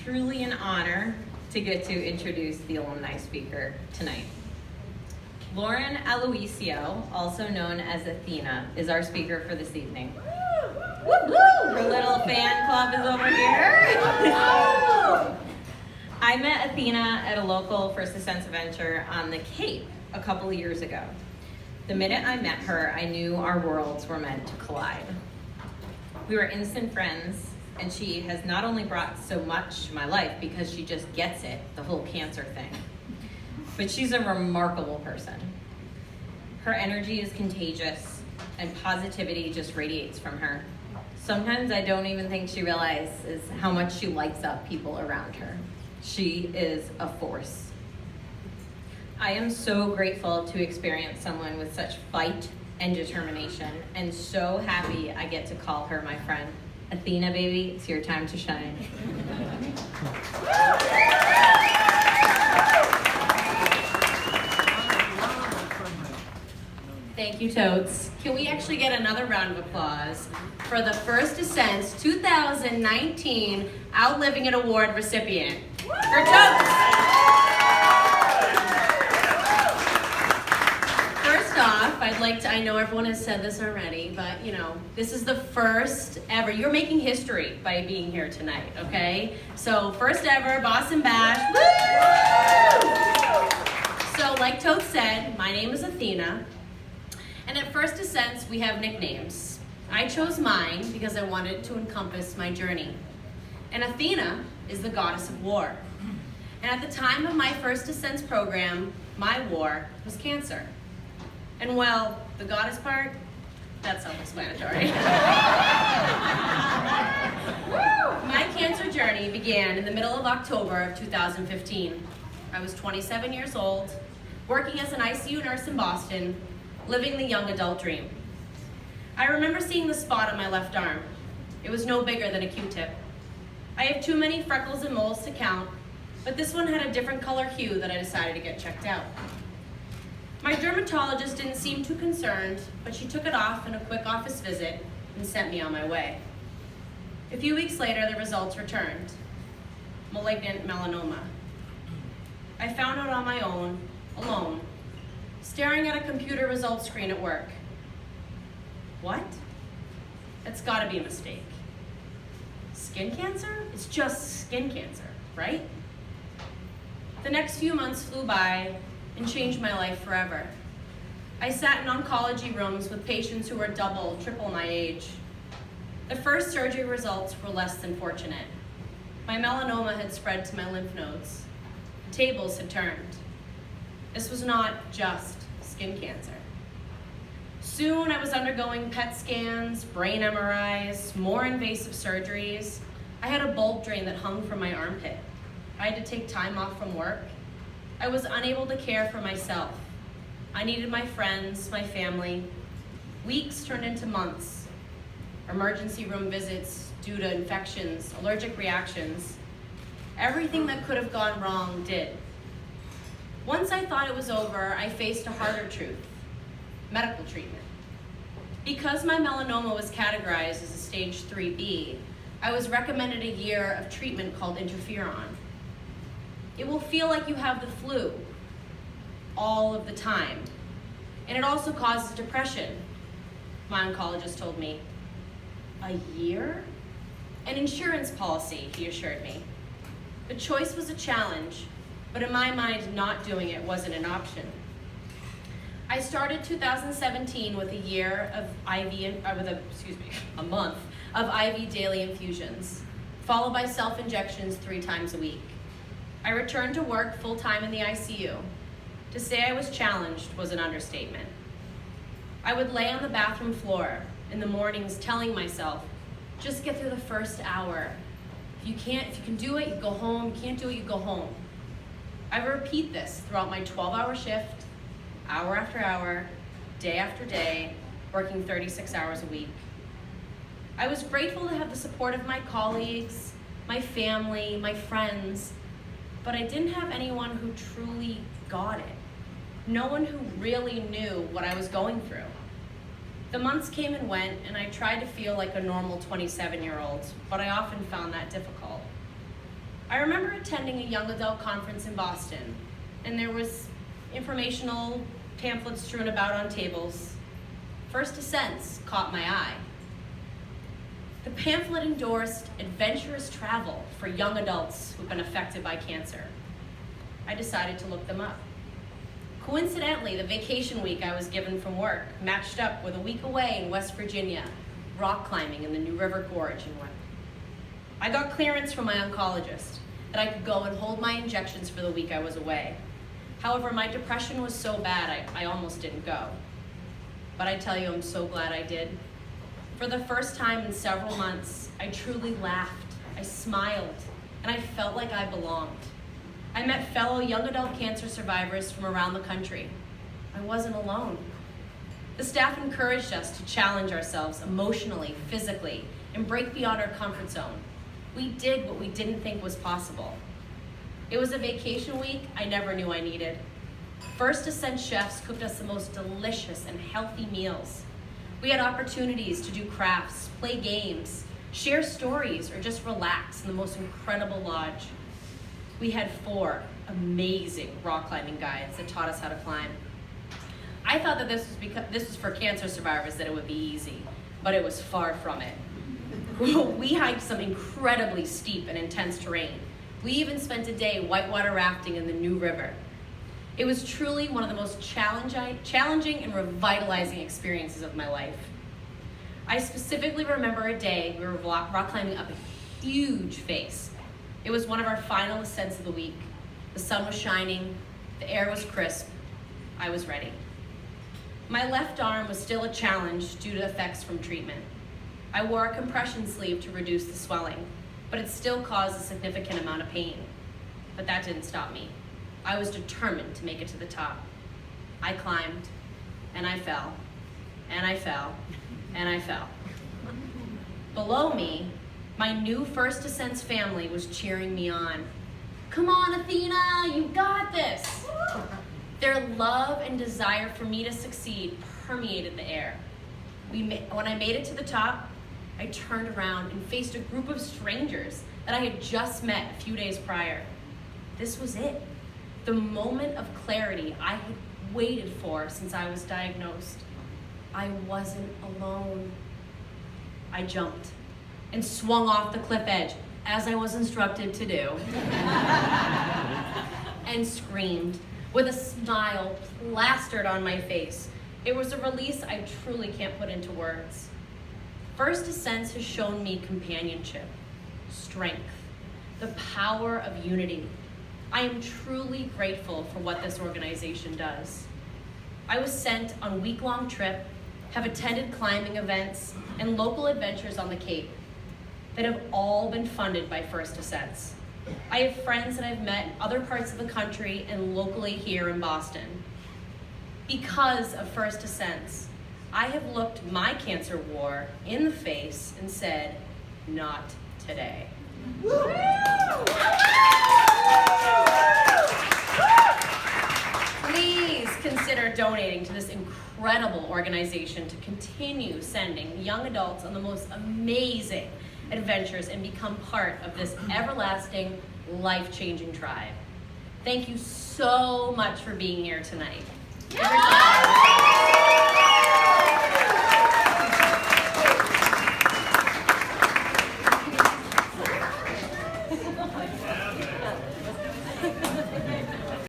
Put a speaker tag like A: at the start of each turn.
A: truly an honor to get to introduce the alumni speaker tonight. Lauren Aloisio, also known as Athena, is our speaker for this evening. Her little fan club is over here. I met Athena at a local First Ascents adventure on the Cape a couple of years ago. The minute I met her, I knew our worlds were meant to collide. We were instant friends, and she has not only brought so much to my life because she just gets it, the whole cancer thing, but she's a remarkable person. Her energy is contagious, and positivity just radiates from her. Sometimes I don't even think she realizes how much she lights up people around her. She is a force. I am so grateful to experience someone with such fight and determination, and so happy I get to call her my friend. Athena, baby, it's your time to shine. Thank you, Toads. Can we actually get another round of applause for the First Ascents 2019 Outliving It Award recipient, for Toads? I'd like to, I know everyone has said this already, but this is the first ever. You're making history by being here tonight, okay? So first ever Boston Bash. Woo! So like Toad said, my name is Athena, and at First Ascents we have nicknames. I chose mine because I wanted to encompass my journey. And Athena is the goddess of war. And at the time of my First Ascents program, my war was cancer. And well, the goddess part, that's self-explanatory. My cancer journey began in the middle of October of 2015. I was 27 years old, working as an ICU nurse in Boston, living the young adult dream. I remember seeing the spot on my left arm. It was no bigger than a Q-tip. I have too many freckles and moles to count, but this one had a different color hue that I decided to get checked out. My dermatologist didn't seem too concerned, but she took it off in a quick office visit and sent me on my way. A few weeks later, the results returned. Malignant melanoma. I found out on my own, alone, staring at a computer results screen at work. What? That's gotta be a mistake. Skin cancer? It's just skin cancer, right? The next few months flew by and changed my life forever. I sat in oncology rooms with patients who were double, triple my age. The first surgery results were less than fortunate. My melanoma had spread to my lymph nodes. The tables had turned. This was not just skin cancer. Soon I was undergoing PET scans, brain MRIs, more invasive surgeries. I had a bulb drain that hung from my armpit. I had to take time off from work. I was unable to care for myself. I needed my friends, my family. Weeks turned into months. Emergency room visits due to infections, allergic reactions. Everything that could have gone wrong did. Once I thought it was over, I faced a harder truth: medical treatment. Because my melanoma was categorized as a stage 3B, I was recommended a year of treatment called interferon. It will feel like you have the flu all of the time. And it also causes depression, my oncologist told me. A year? An insurance policy, he assured me. The choice was a challenge, but in my mind, not doing it wasn't an option. I started 2017 with a month of IV daily infusions, followed by self-injections 3 times a week. I returned to work full-time in the ICU. To say I was challenged was an understatement. I would lay on the bathroom floor in the mornings telling myself, just get through the first hour. If you can do it, you go home. You can't do it, you go home. I would repeat this throughout my 12-hour shift, hour after hour, day after day, working 36 hours a week. I was grateful to have the support of my colleagues, my family, my friends, but I didn't have anyone who truly got it. No one who really knew what I was going through. The months came and went, and I tried to feel like a normal 27-year-old, but I often found that difficult. I remember attending a young adult conference in Boston, and there was informational pamphlets strewn about on tables. First Ascents caught my eye. The pamphlet endorsed adventurous travel for young adults who've been affected by cancer. I decided to look them up. Coincidentally, the vacation week I was given from work matched up with a week away in West Virginia, rock climbing in the New River Gorge and what. I got clearance from my oncologist that I could go and hold my injections for the week I was away. However, my depression was so bad I almost didn't go. But I tell you, I'm so glad I did. For the first time in several months, I truly laughed, I smiled, and I felt like I belonged. I met fellow young adult cancer survivors from around the country. I wasn't alone. The staff encouraged us to challenge ourselves emotionally, physically, and break beyond our comfort zone. We did what we didn't think was possible. It was a vacation week I never knew I needed. First Ascent chefs cooked us the most delicious and healthy meals. We had opportunities to do crafts, play games, share stories, or just relax in the most incredible lodge. We had 4 amazing rock climbing guides that taught us how to climb. I thought that this was for cancer survivors, that it would be easy, but it was far from it. We hiked some incredibly steep and intense terrain. We even spent a day whitewater rafting in the New River. It was truly one of the most challenging and revitalizing experiences of my life. I specifically remember a day we were rock climbing up a huge face. It was one of our final ascents of the week. The sun was shining, the air was crisp. I was ready. My left arm was still a challenge due to effects from treatment. I wore a compression sleeve to reduce the swelling, but it still caused a significant amount of pain. But that didn't stop me. I was determined to make it to the top. I climbed, and I fell, and I fell, and I fell. Below me, my new First Ascents family was cheering me on. Come on, Athena, you got this. Their love and desire for me to succeed permeated the air. When I made it to the top, I turned around and faced a group of strangers that I had just met a few days prior. This was it, the moment of clarity I had waited for since I was diagnosed. I wasn't alone. I jumped and swung off the cliff edge, as I was instructed to do, and screamed with a smile plastered on my face. It was a release I truly can't put into words. First Ascents has shown me companionship, strength, the power of unity. I am truly grateful for what this organization does. I was sent on a week-long trip, have attended climbing events, and local adventures on the Cape that have all been funded by First Ascents. I have friends that I've met in other parts of the country and locally here in Boston. Because of First Ascents, I have looked my cancer war in the face and said, not today. Please consider donating to this incredible organization to continue sending young adults on the most amazing adventures and become part of this everlasting, life-changing tribe. Thank you so much for being here tonight.